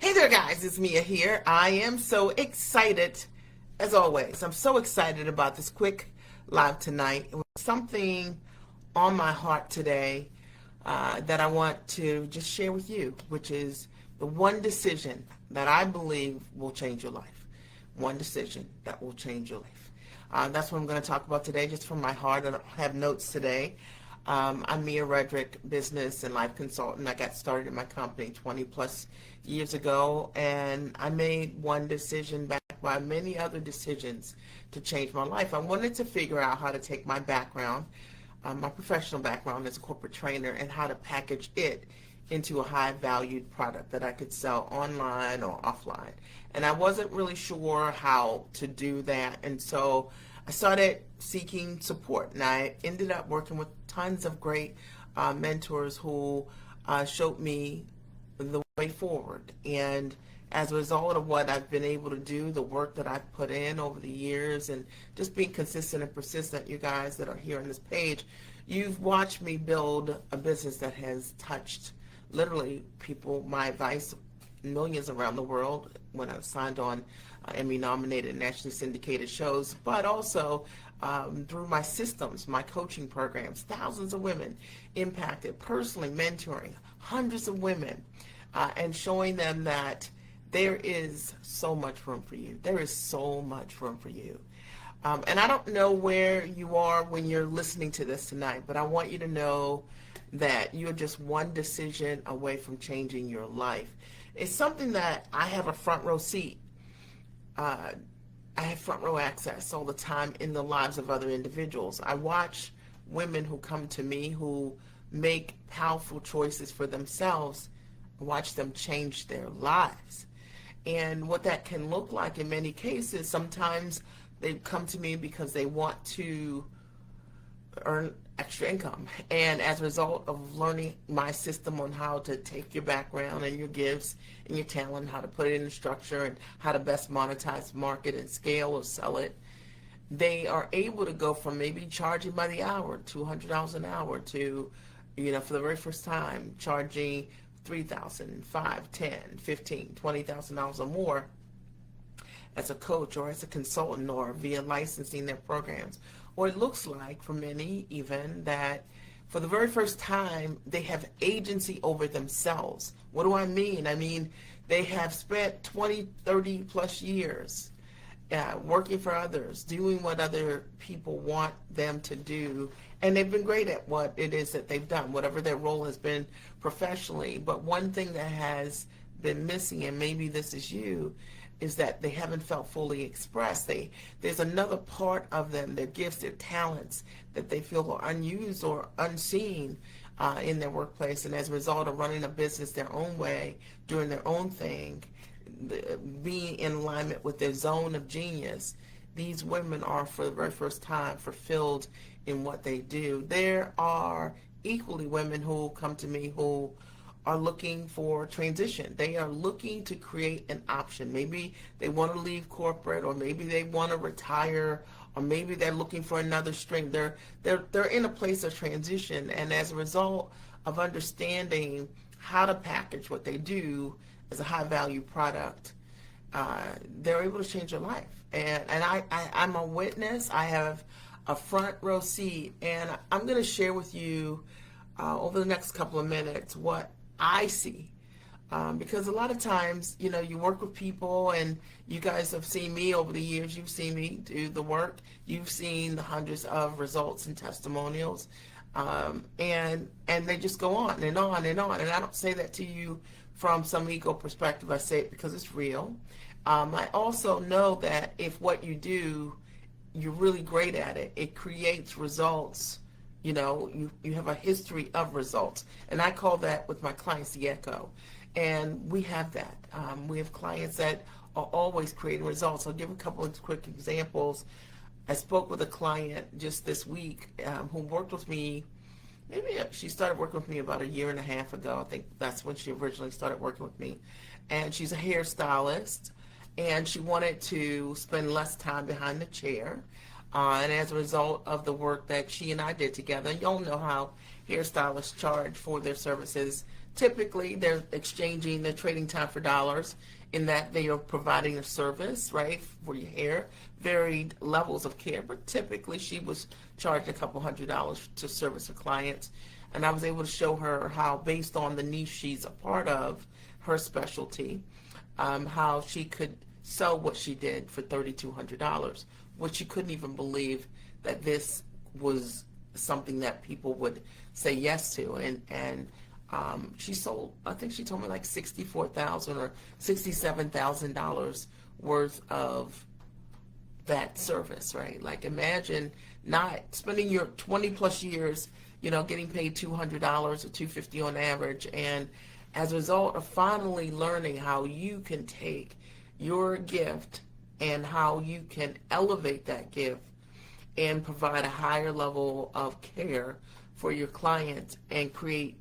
Hey there guys, it's Mia here. I am so excited, as always. I'm so excited about this quick live tonight. It was something on my heart today that I want to just share with you, which is the one decision that I believe will change your life. One decision that will change your life. That's what I'm going to talk about today, just from my heart. I don't have notes today. I'm Mia Redrick, business and life consultant. I got started in my company 20 plus years ago, and I made one decision backed by many other decisions to change my life. I wanted to figure out how to take my background, my professional background as a corporate trainer, and how to package it into a high valued product that I could sell online or offline. And I wasn't really sure how to do that, and so I started seeking support, and I ended up working with tons of great mentors who showed me the way forward. And as a result of what I've been able to do, the work that I've put in over the years, and just being consistent and persistent, you guys that are here on this page, you've watched me build a business that has touched literally people, my advice, millions around the world when I signed on Emmy-nominated, nationally syndicated shows, but also through my systems, my coaching programs, thousands of women impacted, personally mentoring hundreds of women, and showing them that there is so much room for you. There is so much room for you. And I don't know where you are when you're listening to this tonight, but I want you to know that you're just one decision away from changing your life. It's something that I have a front row seat. I have front row access all the time in the lives of other individuals. I watch women who come to me who make powerful choices for themselves. I watch them change their lives. And what that can look like in many cases, sometimes they come to me because they want to earn extra income. And as a result of learning my system on how to take your background and your gifts and your talent, how to put it in structure, and how to best monetize, market, and scale or sell it, they are able to go from maybe charging by the hour, $200 an hour, to, for the very first time, charging $3,000, $5,000, $10,000, $15,000, $20,000 or more as a coach or as a consultant or via licensing their programs. Or it looks like, for many even, that for the very first time, they have agency over themselves. What do I mean? I mean, they have spent 20, 30 plus years working for others, doing what other people want them to do, and they've been great at what it is that they've done, whatever their role has been professionally. But one thing that has been missing, and maybe this is you, is that they haven't felt fully expressed. There's another part of them, their gifts, their talents, that they feel are unused or unseen in their workplace. And as a result of running a business their own way, doing their own thing, being in alignment with their zone of genius, these women are, for the very first time, fulfilled in what they do. There are equally women who come to me who are looking for transition. They are looking to create an option. Maybe they want to leave corporate, or maybe they want to retire, or maybe they're looking for another string. They're in a place of transition, and as a result of understanding how to package what they do as a high value product, they're able to change their life. And I'm a witness. I have a front row seat, and I'm going to share with you over the next couple of minutes what I see, because a lot of times, you work with people, and you guys have seen me over the years. You've seen me do the work. You've seen the hundreds of results and testimonials, and they just go on and on and on. And I don't say that to you from some ego perspective. I say it because it's real. I also know that if what you do, you're really great at it, it creates results. You have a history of results, and I call that with my clients the echo, and we have that. We have clients that are always creating results. I'll give a couple of quick examples. I spoke with a client just this week who worked with me. Maybe she started working with me about a year and a half ago. I think that's when she originally started working with me, and she's a hairstylist, and she wanted to spend less time behind the chair. And as a result of the work that she and I did together, y'all know how hairstylists charge for their services typically they're exchanging, they're trading time for dollars in that they are providing a service, right, for your hair, varied levels of care, but typically she was charging a couple $100s to service her clients. And I was able to show her how, based on the niche she's a part of, her specialty, how she could sell what she did for $3,200, which she couldn't even believe that this was something that people would say yes to. And she sold, I think she told me like $64,000 or $67,000 worth of that service, right? Like, imagine not spending your 20 plus years, getting paid $200 or $250 on average, and as a result of finally learning how you can take your gift and how you can elevate that gift and provide a higher level of care for your clients and create,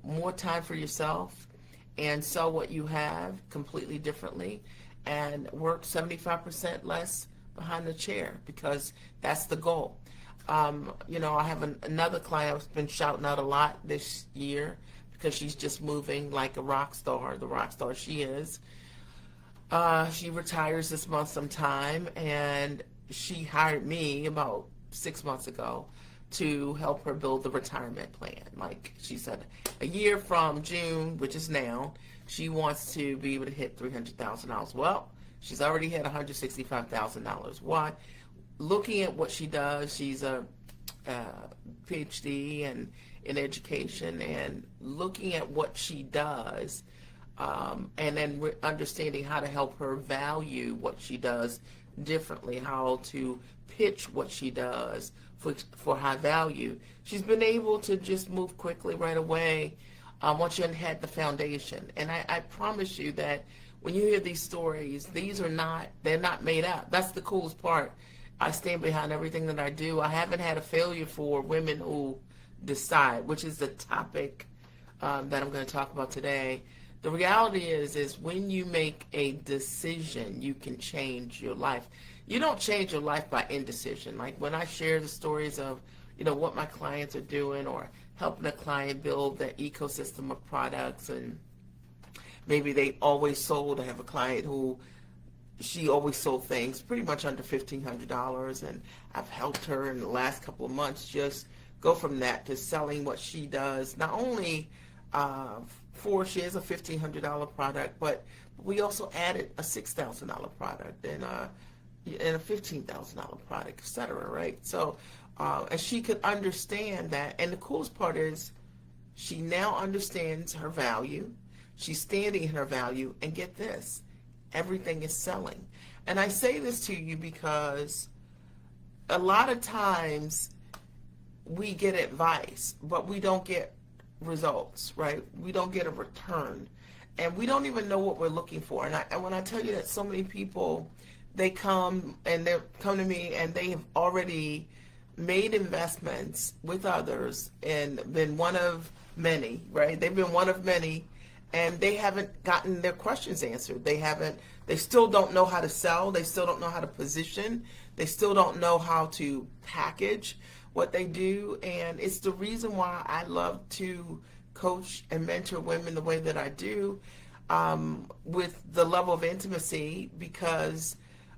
more time for yourself and sell what you have completely differently and work 75% less behind the chair, because that's the goal. I have another client I've been shouting out a lot this year because she's just moving like a rock star, the rock star she is. She retires this month sometime, and she hired me about 6 months ago to help her build the retirement plan. Like she said, a year from June, which is now, she wants to be able to hit $300,000. Well, she's already hit $165,000. Why? Looking at what she does, she's a PhD in education, and looking at what she does, and then understanding how to help her value what she does differently, how to pitch what she does for high value. She's been able to just move quickly right away once you had the foundation. And I promise you that when you hear these stories, they're not made up. That's the coolest part. I stand behind everything that I do. I haven't had a failure for women who decide, which is the topic that I'm going to talk about today. The reality is when you make a decision, you can change your life. You don't change your life by indecision. Like when I share the stories of, what my clients are doing, or helping a client build their ecosystem of products, and maybe they always sold. I have a client who she always sold things pretty much under $1,500, and I've helped her in the last couple of months just go from that to selling what she does. Not only she has a $1,500 product, but we also added a $6,000 product and a $15,000 product, etc. Right? So, and she could understand that. And the coolest part is, she now understands her value. She's standing in her value, and get this, everything is selling. And I say this to you because a lot of times we get advice, but we don't get results, right? We don't get a return, and we don't even know what we're looking for. And when I tell you that so many people, they come to me and they have already made investments with others and been one of many, right? They've been one of many, and they haven't gotten their questions answered. They still don't know how to sell. They still don't know how to position. They still don't know how to package what they do. And it's the reason why I love to coach and mentor women the way that I do, with the level of intimacy, because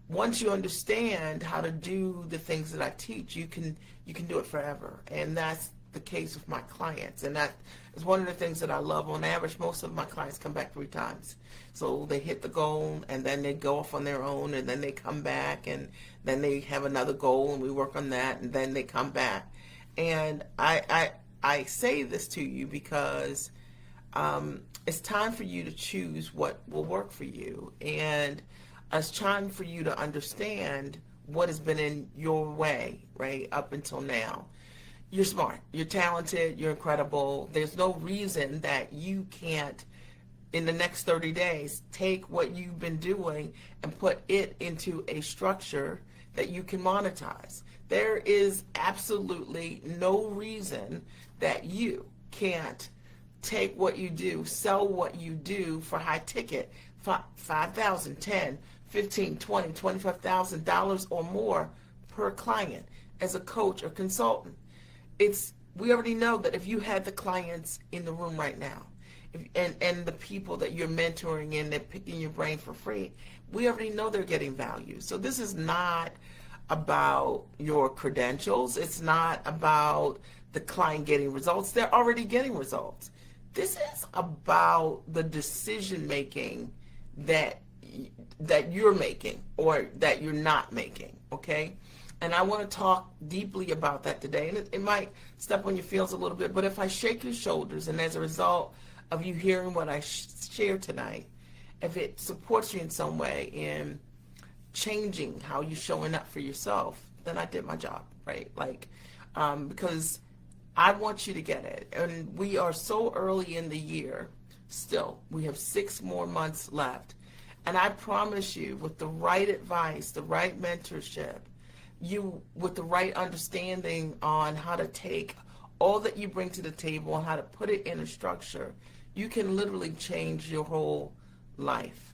once you understand how to do the things that I teach, you can do it forever. And that's the case with my clients. And that is one of the things that I love. On average, most of my clients come back 3 times. So they hit the goal, and then they go off on their own, and then they come back, and then they have another goal, and we work on that, and then they come back. And I say this to you because it's time for you to choose what will work for you. And it's time for you to understand what has been in your way, right, up until now. You're smart, you're talented, you're incredible. There's no reason that you can't, in the next 30 days, take what you've been doing and put it into a structure that you can monetize. There is absolutely no reason that you can't take what you do, sell what you do for high ticket, $5,000, $10,000, $15,000, $20,000, $25,000 or more per client as a coach or consultant. We already know that if you had the clients in the room right now, and the people that you're mentoring and they're picking your brain for free, we already know they're getting value. So this is not about your credentials. It's not about the client getting results. They're already getting results. This is about the decision making that you're making or that you're not making, okay? And I want to talk deeply about that today. And it might step on your feels a little bit, but if I shake your shoulders and as a result of you hearing what I share tonight, if it supports you in some way in changing how you're showing up for yourself, then I did my job, right? Because I want you to get it. And we are so early in the year still. We have 6 more months left. And I promise you, with the right advice, the right mentorship, with the right understanding on how to take all that you bring to the table and how to put it in a structure, you can literally change your whole life.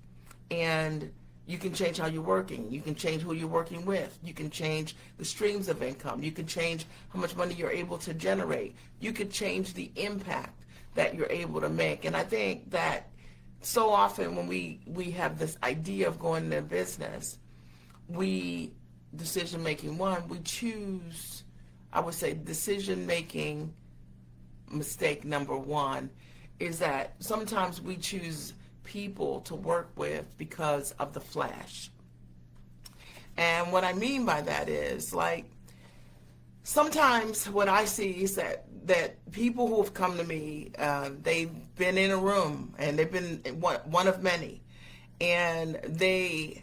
And you can change how you're working. You can change who you're working with. You can change the streams of income. You can change how much money you're able to generate. You could change the impact that you're able to make. And I think that so often when we have this idea of going into business, decision-making one, we choose, I would say decision-making mistake number one is that sometimes we choose people to work with because of the flash. And what I mean by that is, like, sometimes what I see is that people who have come to me, they've been in a room and they've been one of many, and they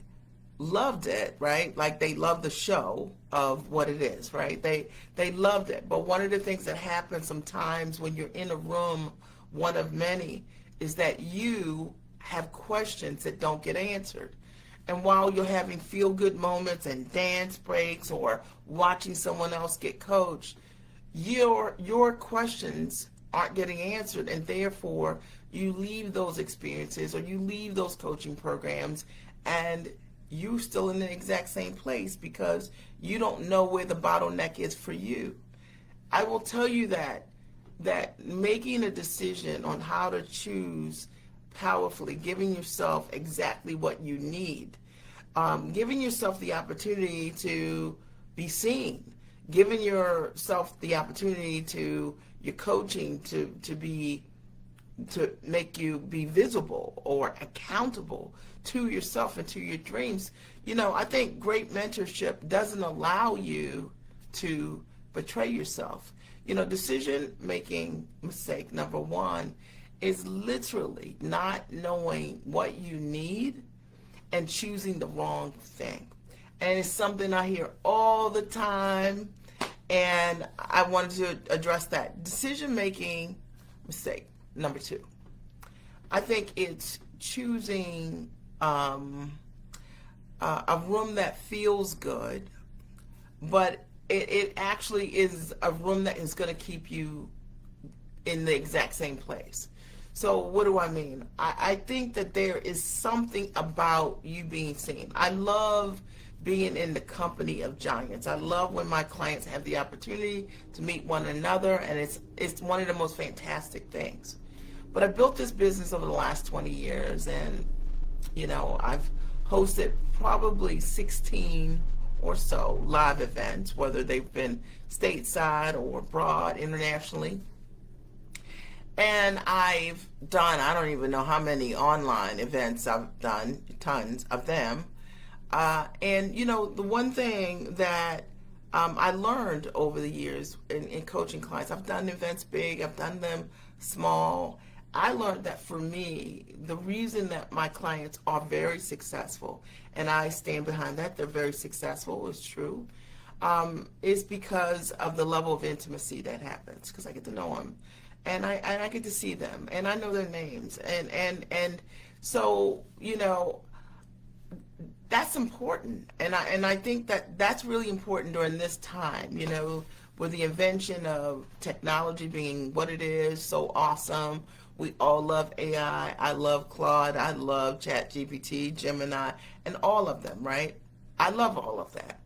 loved it, right? Like, they love the show of what it is, right? They loved it. But one of the things that happens sometimes when you're in a room, one of many, is that you have questions that don't get answered. And while you're having feel-good moments and dance breaks or watching someone else get coached, your questions aren't getting answered, and therefore you leave those experiences or you leave those coaching programs and you're still in the exact same place because you don't know where the bottleneck is for you. I will tell you that making a decision on how to choose powerfully, giving yourself exactly what you need, giving yourself the opportunity to be seen, giving yourself the opportunity to your coaching to make you be visible or accountable to yourself and to your dreams. You know, I think great mentorship doesn't allow you to betray yourself. You know, decision-making mistake number one is literally not knowing what you need and choosing the wrong thing. And it's something I hear all the time, and I wanted to address that. Decision-making mistake number two. I think it's choosing a room that feels good, but it actually is a room that is going to keep you in the exact same place. So what do I mean? I think that there is something about you being seen. I love being in the company of giants. I love when my clients have the opportunity to meet one another, and it's one of the most fantastic things. But I built this business over the last 20 years, and you know, I've hosted probably 16 or so live events, whether they've been stateside or abroad, internationally. And I've done, I don't even know how many online events I've done, tons of them. And you know, the one thing that I learned over the years in coaching clients, I've done events big, I've done them small. I learned that for me, the reason that my clients are very successful, and I stand behind that, they're very successful, it's true, is because of the level of intimacy that happens, because I get to know them, and I get to see them, and I know their names, and so, you know, that's important, and I think that that's really important during this time, you know, with the invention of technology being what it is, so awesome. We all love AI. I love Claude. I love ChatGPT, Gemini, and all of them, right? I love all of that.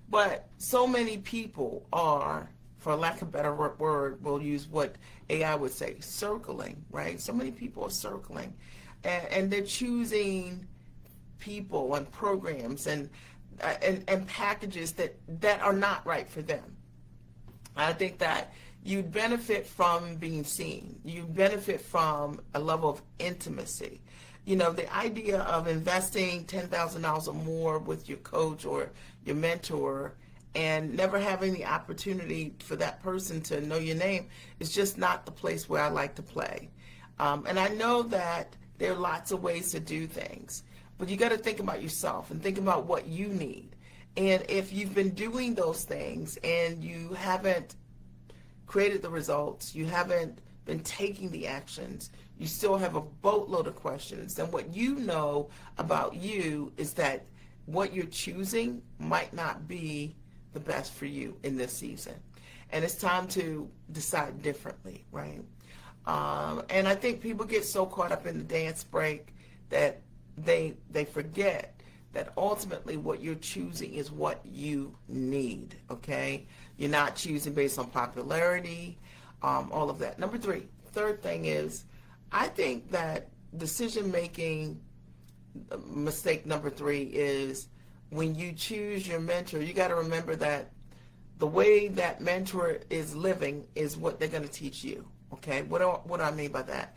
But so many people are for lack of a better word, we'll use what AI would say, circling, right? So many people are circling, and they're choosing people and programs and packages that are not right for them. I think that you'd benefit from being seen. You benefit from a level of intimacy. You know, the idea of investing $10,000 or more with your coach or your mentor and never having the opportunity for that person to know your name is just not the place where I like to play. And I know that there are lots of ways to do things, but you got to think about yourself and think about what you need. And if you've been doing those things and you haven't created the results, you haven't been taking the actions, you still have a boatload of questions, then what you know about you is that what you're choosing might not be the best for you in this season. And it's time to decide differently, right? And I think people get so caught up in the dance break that they forget that ultimately what you're choosing is what you need, okay? You're not choosing based on popularity, all of that. Third thing is, I think that decision-making mistake number 3 is when you choose your mentor, you got to remember that the way that mentor is living is what they're going to teach you, okay? What do I mean by that?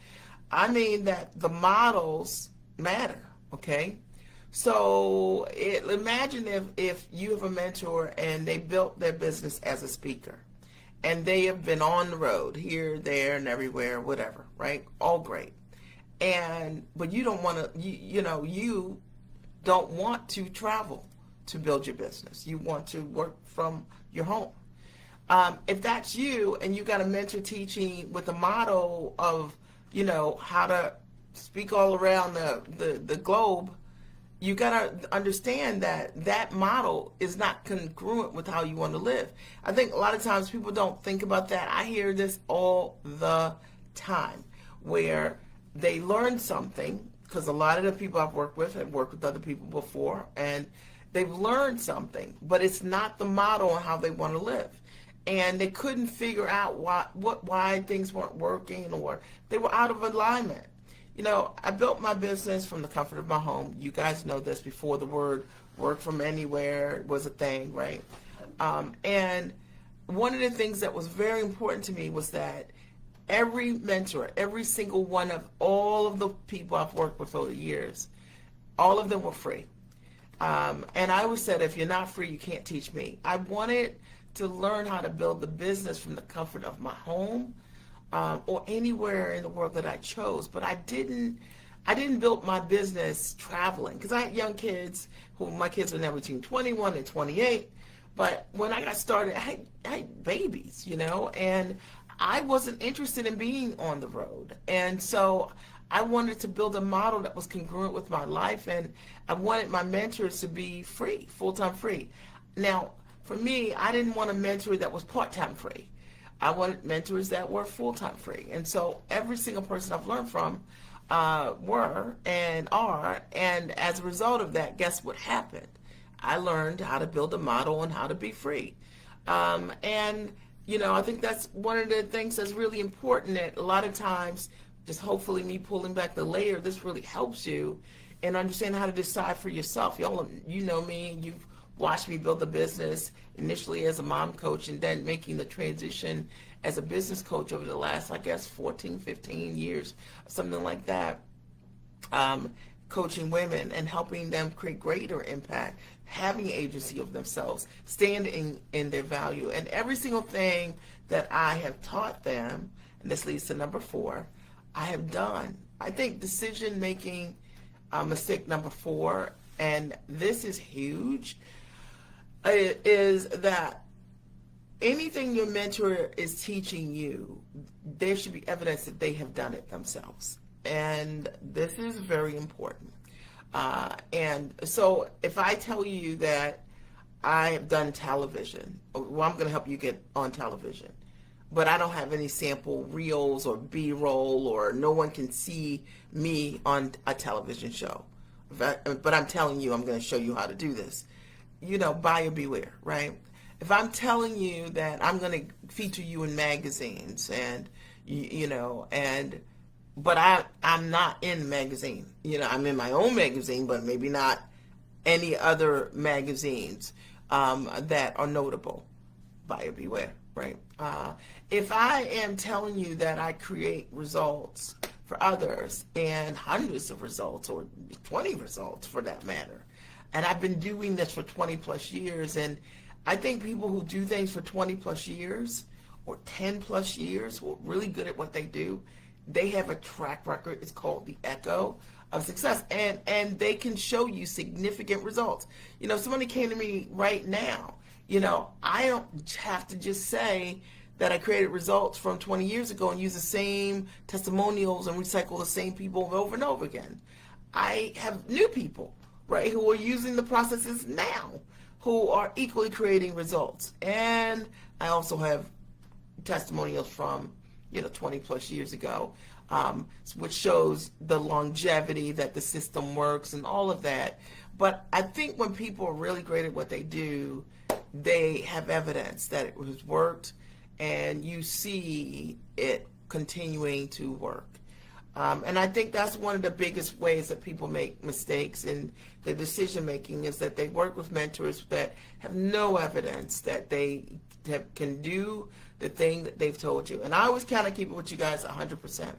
I mean that the models matter, okay? So imagine if you have a mentor and they built their business as a speaker and they have been on the road here, there, and everywhere, whatever, right? All great. But you don't want to, you don't want to travel to build your business. You want to work from your home. If that's you and you got a mentor teaching with a model of, how to speak all around the globe, you got to understand that model is not congruent with how you want to live. I think a lot of times people don't think about that. I hear this all the time where they learn something, because a lot of the people I've worked with have worked with other people before, and they've learned something, but it's not the model on how they want to live. And they couldn't figure out why things weren't working, or they were out of alignment. I built my business from the comfort of my home. You guys know this before the word work from anywhere was a thing, right? And one of the things that was very important to me was that every mentor, every single one of all of the people I've worked with over the years, all of them were free. And I always said, if you're not free, you can't teach me. I wanted to learn how to build the business from the comfort of my home, or anywhere in the world that I chose. But I didn't build my business traveling, because I had young kids my kids were now between 21 and 28. But when I got started, I had babies, and I wasn't interested in being on the road. And so I wanted to build a model that was congruent with my life, and I wanted my mentors to be free, full-time free. Now, for me, I didn't want a mentor that was part-time free. I wanted mentors that were full-time free. And so every single person I've learned from were and are, and as a result of that, guess what happened? I learned how to build a model on how to be free. I think that's one of the things that's really important, that a lot of times, just hopefully me pulling back the layer, this really helps you and understand how to decide for yourself. Y'all, you know me, you've watched me build a business initially as a mom coach and then making the transition as a business coach over the last, 14, 15 years, something like that, coaching women and helping them create greater impact, having agency of themselves, standing in their value. And every single thing that I have taught them, and this leads to number 4, I have done. I think decision-making mistake number 4, and this is huge, is that anything your mentor is teaching you, there should be evidence that they have done it themselves. And this is very important. And so if I tell you that I have done television, well, I'm going to help you get on television, but I don't have any sample reels or B-roll, or no one can see me on a television show. But I'm telling you, I'm going to show you how to do this. Buyer beware, right? if I'm telling you that I'm going to feature you in magazines and you know, and but I'm not in the magazine. You know, I'm in my own magazine, but maybe not any other magazines that are notable. Buyer beware, right? If I am telling you that I create results for others and hundreds of results or 20 results for that matter, and I've been doing this for 20 plus years, and I think people who do things for 20 plus years or 10 plus years who are really good at what they do, they have a track record. It's called the echo of success, and they can show you significant results. You know, somebody came to me right now. You know, I don't have to just say that I created results from 20 years ago and use the same testimonials and recycle the same people over and over again. I have new people, right, who are using the processes now, who are equally creating results. And I also have testimonials from, 20 plus years ago, which shows the longevity that the system works and all of that. But I think when people are really great at what they do, they have evidence that it has worked, and you see it continuing to work. And I think that's one of the biggest ways that people make mistakes in the decision making, is that they work with mentors that have no evidence that they can do the thing that they've told you. And I always kind of keep it with you guys 100%.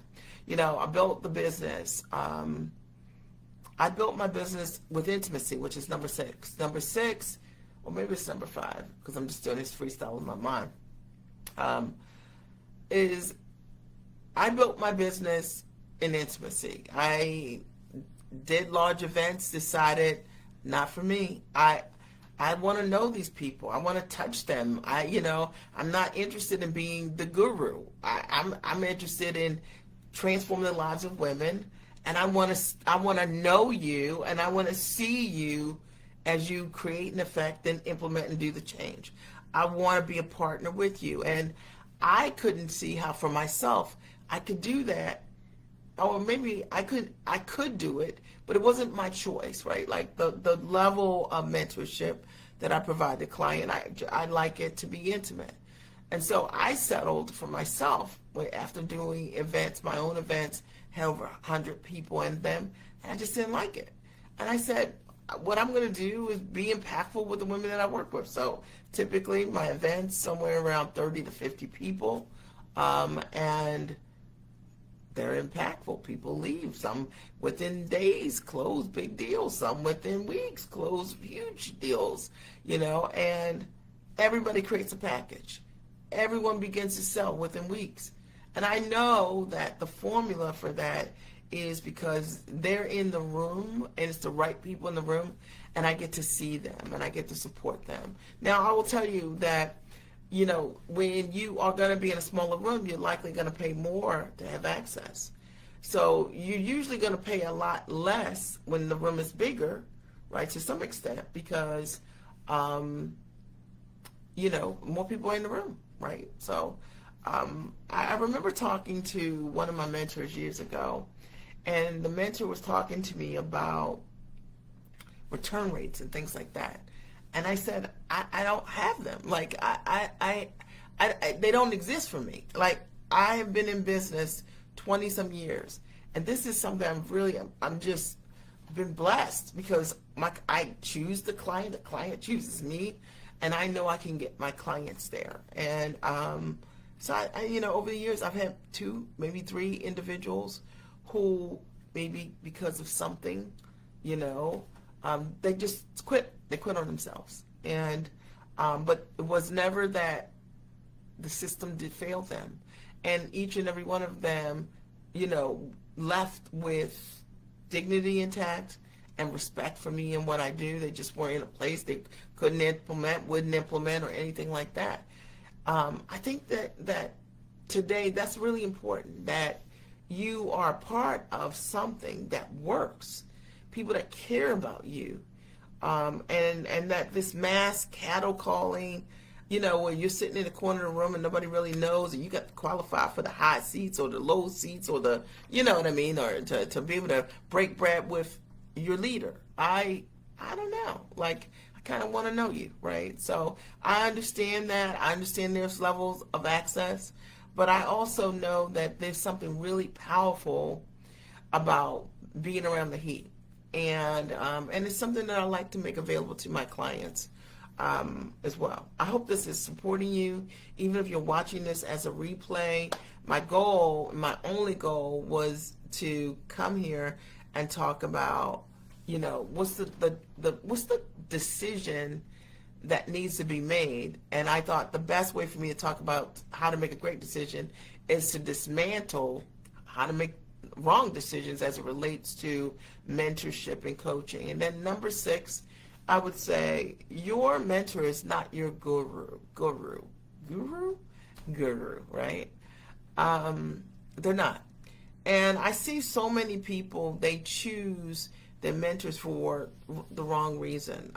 I built the business. I built my business with intimacy, which is number 6. Number 6, or maybe it's number 5, because I'm just doing this freestyle in my mind, is I built my business in intimacy. I did large events, decided not for me. I want to know these people. I want to touch them. I'm not interested in being the guru. I'm interested in transforming the lives of women, and I want to know you, and I want to see you as you create an effect and implement and do the change. I want to be a partner with you, and I couldn't see how for myself I could do that. Or maybe I could do it, but it wasn't my choice, right? Like the level of mentorship that I provide the client, I like it to be intimate. And so I settled for myself after doing events, my own events, had over 100 people in them, and I just didn't like it. And I said, what I'm going to do is be impactful with the women that I work with. So typically my events, somewhere around 30 to 50 people, and they're impactful. People leave. Some within days close big deals. Some within weeks close huge deals, and everybody creates a package. Everyone begins to sell within weeks. And I know that the formula for that is because they're in the room, and it's the right people in the room, and I get to see them, and I get to support them. Now, I will tell you that when you are going to be in a smaller room, you're likely going to pay more to have access. So you're usually going to pay a lot less when the room is bigger, right, to some extent, because, more people are in the room, right? So I remember talking to one of my mentors years ago, and the mentor was talking to me about return rates and things like that. And I said, I don't have them. Like, they don't exist for me. Like, I have been in business 20 some years, and this is something I'm just been blessed, because I choose the client chooses me, and I know I can get my clients there. And so I over the years, I've had 2, maybe 3 individuals who maybe because of something, they just quit. They quit on themselves. And but it was never that the system did fail them. And each and every one of them, left with dignity intact and respect for me and what I do. They just weren't in a place they couldn't implement, wouldn't implement, or anything like that. I think that today that's really important, that you are part of something that works, people that care about you, and that this mass cattle calling, where you're sitting in the corner of the room and nobody really knows, and you got to qualify for the high seats or the low seats or the, or to be able to break bread with your leader. I don't know. Like, I kind of want to know you, right? So I understand that. I understand there's levels of access, but I also know that there's something really powerful about being around the heat, and it's something that I like to make available to my clients as well. I hope this is supporting you, even if you're watching this as a replay. My goal, my only goal, was to come here and talk about, what's the decision that needs to be made. And I thought the best way for me to talk about how to make a great decision is to dismantle how to make wrong decisions as it relates to mentorship and coaching. And then number 6, I would say your mentor is not your guru, right? They're not. And I see so many people, they choose their mentors for the wrong reason.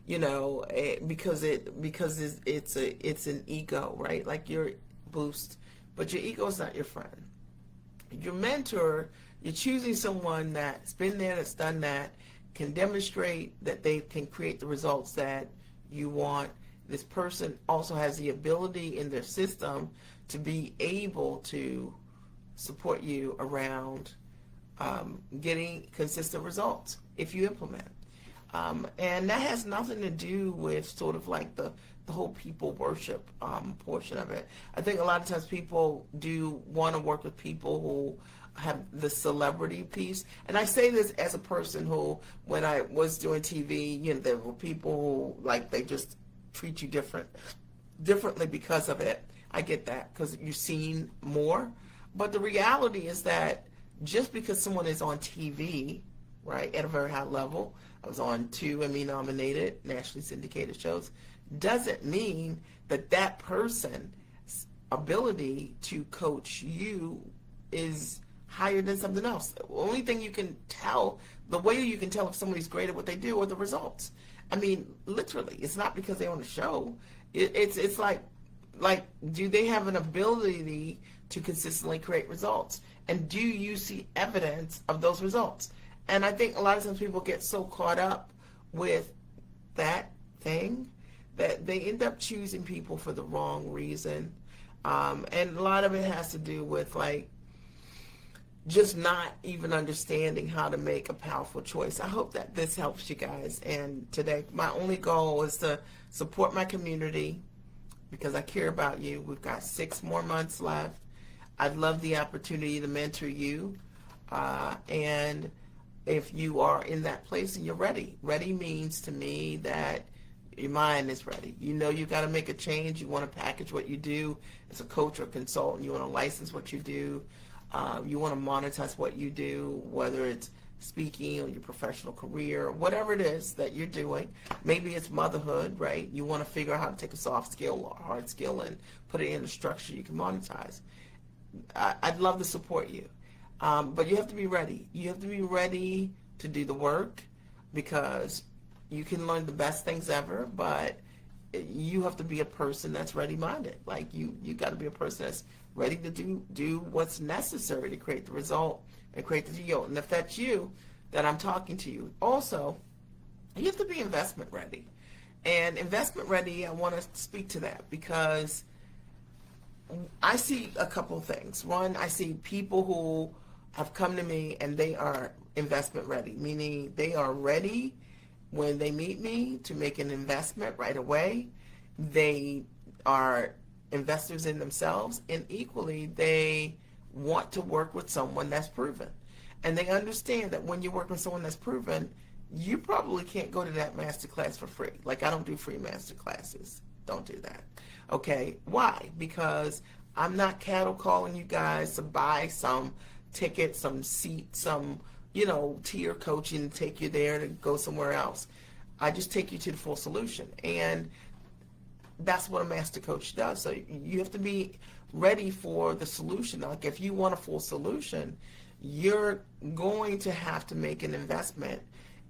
Because it's an ego, right? Like your boost, but your ego is not your friend. Your mentor, you're choosing someone that's been there, that's done that, can demonstrate that they can create the results that you want. This person also has the ability in their system to be able to support you around getting consistent results if you implement. And that has nothing to do with sort of like the whole people worship portion of it. I think a lot of times people do want to work with people who have the celebrity piece. And I say this as a person who, when I was doing TV, there were people who, like, they just treat you differently because of it. I get that, because you've seen more. But the reality is that just because someone is on TV, right, at a very high level, I was on 2 Emmy-nominated, nationally syndicated shows, doesn't mean that that person's ability to coach you is higher than something else. The only thing you can tell, the way you can tell if somebody's great at what they do, are the results. I mean, literally, it's not because they're on a show. It's like, do they have an ability to consistently create results? And do you see evidence of those results? And I think a lot of times people get so caught up with that thing that they end up choosing people for the wrong reason. And a lot of it has to do with, like, just not even understanding how to make a powerful choice. I hope that this helps you guys. And today, my only goal is to support my community because I care about you. We've got 6 more months left. I'd love the opportunity to mentor you. And if you are in that place and you're ready. Ready means to me that your mind is ready. You got to make a change. You want to package what you do as a coach or consultant. You want to license what you do. You want to monetize what you do, whether it's speaking or your professional career, whatever it is that you're doing. Maybe it's motherhood, right? You want to figure out how to take a soft skill or a hard skill and put it in a structure you can monetize. I'd love to support you. But you have to be ready. You have to be ready to do the work, because you can learn the best things ever, but you have to be a person that's ready-minded. Like, you got to be a person that's ready to do what's necessary to create the result and create the yield. And if that's you, then I'm talking to you. Also, you have to be investment ready. And investment ready, I want to speak to that because I see a couple of things. One, I see people who have come to me and they are investment ready, meaning they are ready when they meet me to make an investment right away. They are investors in themselves, and equally they want to work with someone that's proven. And they understand that when you work with someone that's proven, you probably can't go to that master class for free. Like, I don't do free master classes. Don't do that. Okay, why? Because I'm not cattle calling you guys to buy some ticket, some seat, some, tier coaching to take you there to go somewhere else. I just take you to the full solution. And that's what a master coach does. So you have to be ready for the solution. Like, if you want a full solution, you're going to have to make an investment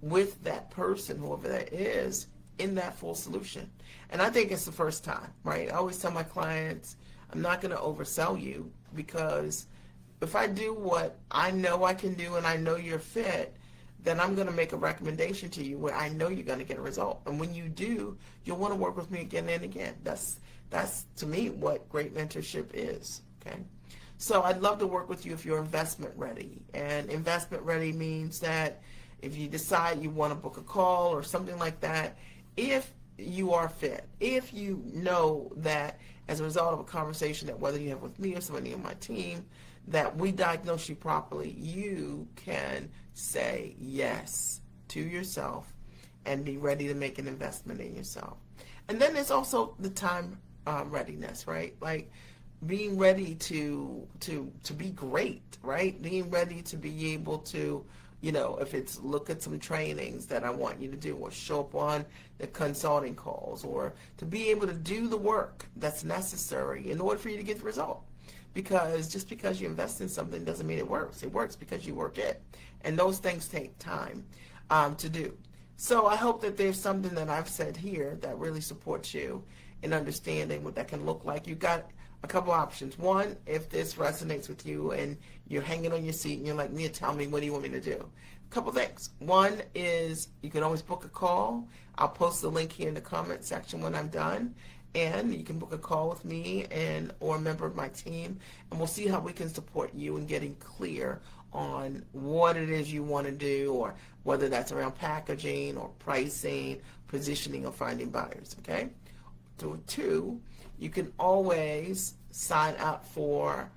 with that person, whoever that is, in that full solution. And I think it's the first time, right? I always tell my clients, I'm not going to oversell you, because if I do what I know I can do and I know you're fit, then I'm going to make a recommendation to you where I know you're going to get a result. And when you do, you'll want to work with me again and again. That's to me what great mentorship is. Okay. So I'd love to work with you if you're investment ready. And investment ready means that if you decide you want to book a call or something like that, if you are fit, if you know that as a result of a conversation that whether you have with me or somebody on my team, that we diagnose you properly, you can say yes to yourself and be ready to make an investment in yourself. And then there's also the time readiness, right? Like being ready to be great, right? Being ready to be able to, if it's look at some trainings that I want you to do, or show up on the consulting calls, or to be able to do the work that's necessary in order for you to get the result. Because just because you invest in something doesn't mean it works. It works because you work it. And those things take time to do. So I hope that there's something that I've said here that really supports you in understanding what that can look like. You've got a couple options. One, if this resonates with you and you're hanging on your seat and you're like, Nia, tell me, what do you want me to do? A couple things. One is you can always book a call. I'll post the link here in the comment section when I'm done. And you can book a call with me or a member of my team, and we'll see how we can support you in getting clear on what it is you want to do, or whether that's around packaging or pricing, positioning, or finding buyers, okay? So two, you can always sign up for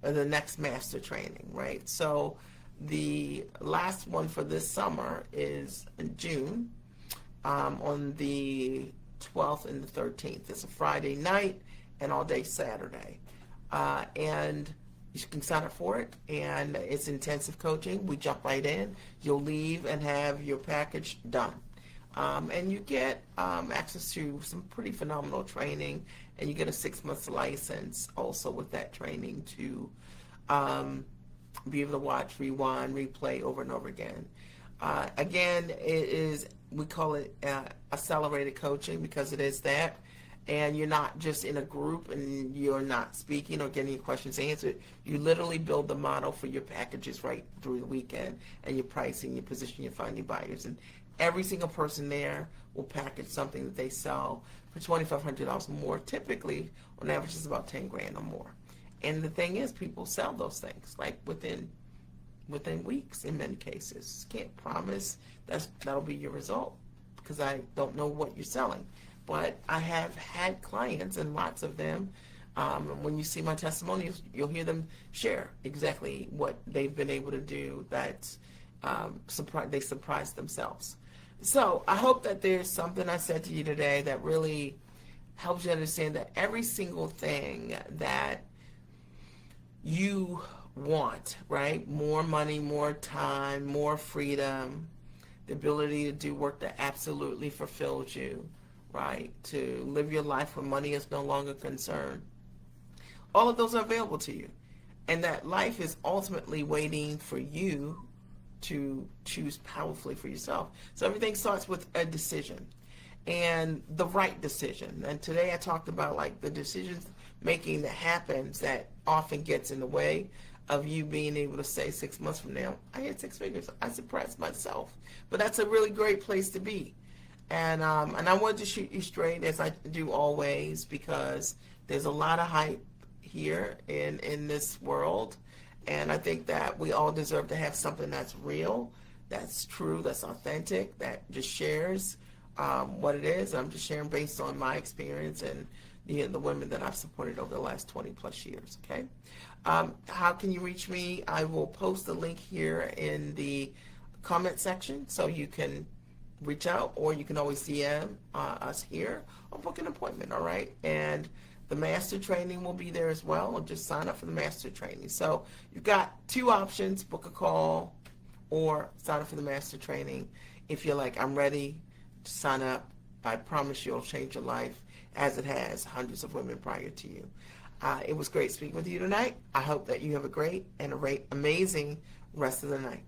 the next master training, right? So the last one for this summer is in June on the 12th and the 13th. It's a Friday night and all day Saturday. And you can sign up for it, and it's intensive coaching. We jump right in. You'll leave and have your package done. And you get access to some pretty phenomenal training, and you get a 6-month license also with that training to be able to watch, rewind, replay over and over again. Again, we call it accelerated coaching because it is that. And you're not just in a group and you're not speaking or getting your questions answered. You literally build the model for your packages right through the weekend, and your pricing, your position, your finding buyers. And every single person there will package something that they sell for $2,500 more. Typically, on average, it's about 10 grand or more. And the thing is, people sell those things like within weeks in many cases. Can't promise that'll be your result because I don't know what you're selling. But I have had clients, and lots of them, when you see my testimonials, you'll hear them share exactly what they've been able to do that they surprised themselves. So I hope that there's something I said to you today that really helps you understand that every single thing that you want, right? More money, more time, more freedom, the ability to do work that absolutely fulfills you, right? To live your life where money is no longer concerned. All of those are available to you. And that life is ultimately waiting for you to choose powerfully for yourself. So everything starts with a decision, and the right decision. And today I talked about like the decisions making that happens that often gets in the way of you being able to say 6 months from now, I had 6 figures. I surprised myself. But that's a really great place to be. And I wanted to shoot you straight, as I do always, because there's a lot of hype here in this world. And I think that we all deserve to have something that's real, that's true, that's authentic, that just shares what it is. I'm just sharing based on my experience and the women that I've supported over the last 20 plus years, okay? How can you reach me? I will post the link here in the comment section so you can reach out, or you can always DM us here or book an appointment, all right? And the master training will be there as well, or just sign up for the master training. So you've got 2 options: book a call or sign up for the master training. If you're like, I'm ready to sign up, I promise you it'll change your life, as it has hundreds of women prior to you. It was great speaking with you tonight. I hope that you have a great and amazing rest of the night.